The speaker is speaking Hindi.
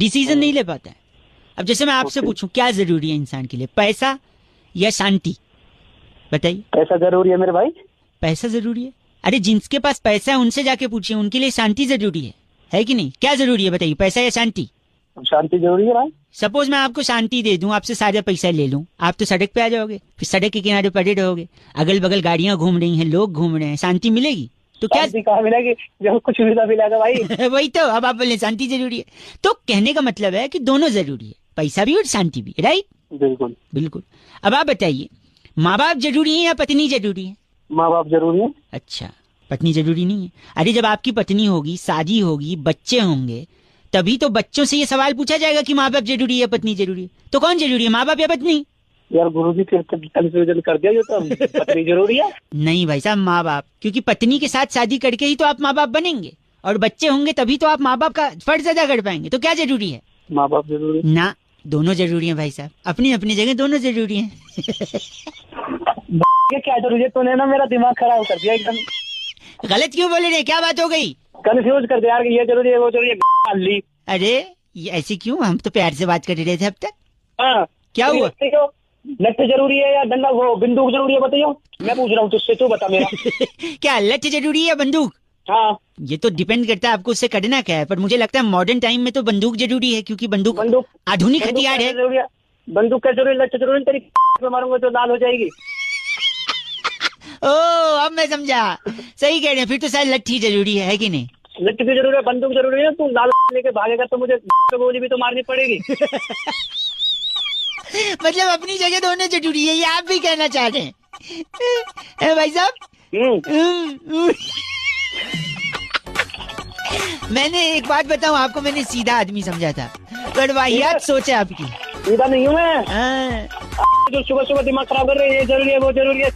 डिसीजन नहीं ले पाता है। अब जैसे मैं आपसे पूछूं क्या जरूरी है इंसान के लिए, पैसा या शांति? बताइए। पैसा जरूरी है मेरे भाई। पैसा जरूरी है? अरे जिनके पास पैसा है उनसे जाके पूछिए, उनके लिए शांति जरूरी है कि नहीं? क्या जरूरी है बताइए, पैसा या शांति? शांति जरूरी है भाई। सपोज मैं आपको शांति दे दूं, आपसे सारा पैसा ले लूं, आप तो सड़क पे आ जाओगे, फिर सड़क के किनारे पड़े रहोगे, अगल बगल गाड़ियां घूम रही हैं, लोग घूम रहे हैं, शांति मिलेगी? तो क्या कहाँ मिलेगी जब कुछ भी ना मिलेगा भाई। वही तो, अब आप बोले शांति जरूरी है, तो कहने का मतलब है कि दोनों जरूरी है, पैसा भी और शांति भी, राइट? बिल्कुल बिल्कुल। अब आप बताइए, माँ बाप जरूरी है या पत्नी जरूरी है? माँ बाप जरूरी है। अच्छा, पत्नी जरूरी नहीं है? अरे जब आपकी पत्नी होगी, शादी होगी, बच्चे होंगे, तभी तो बच्चों से ये सवाल पूछा जाएगा कि माँ बाप जरूरी है पत्नी जरूरी है। तो कौन जरूरी है, माँ बाप या पत्नी? यार गुरुजी फिर कंफ्यूजन कर दिया, ये तो पत्नी जरूरी है। नहीं भाई साहब, माँ बाप, क्योंकि पत्नी के साथ शादी करके ही तो आप माँ बाप बनेंगे, और बच्चे होंगे तभी तो आप माँ बाप का फर्ज अदा कर पाएंगे। तो क्या जरूरी है? माँ बाप जरूरी ना, दोनों जरूरी है भाई साहब, अपनी अपनी जगह दोनों जरूरी है। ये क्या जरूरी है, तूने ना मेरा दिमाग खराब कर दिया एकदम। गलत क्यों बोले रहे, क्या बात हो गई? कंफ्यूज कर दिया यार, ये जरूरी है वो जरूरी है। अरे ये ऐसे क्यों, हम तो प्यार से बात कर रहे थे अब तक। हाँ क्या हुआ? लठ जरूरी है या डंडा वो बंदूक जरूरी है, बताइयो। मैं पूछ रहा हूँ तुझसे, तू बता मेरा। क्या लठ जरूरी है या बंदूक? हाँ ये तो डिपेंड करता है आपको उससे करना क्या है, पर मुझे लगता है मॉडर्न टाइम में तो बंदूक जरूरी है, क्योंकि बंदूक आधुनिक हथियार है। बंदूक क्या जरूरी, लठ जरूरी, तेरी पे मारूंगा तो लाल हो जाएगी। ओ अब मैं समझा, सही कह रहे हैं, फिर तो शायद लट्ठी जरूरी है कि नहीं? लठ भी जरूरी है, बंदूक जरूरी है। तू लाल लेके भागेगा तो मुझे गोली भी तो मारनी पड़ेगी। मतलब अपनी जगह दोनों जरूरी है, ये आप भी कहना चाह रहे हैं भाई साहब? मैंने एक बात बताऊं आपको, मैंने सीधा आदमी समझा था, पर वाहियात सोच है आपकी। सीधा नहीं हूँ मैं। जो सुबह सुबह दिमाग खराब कर रहे हैं, ये जरूरी है वो जरूरी है।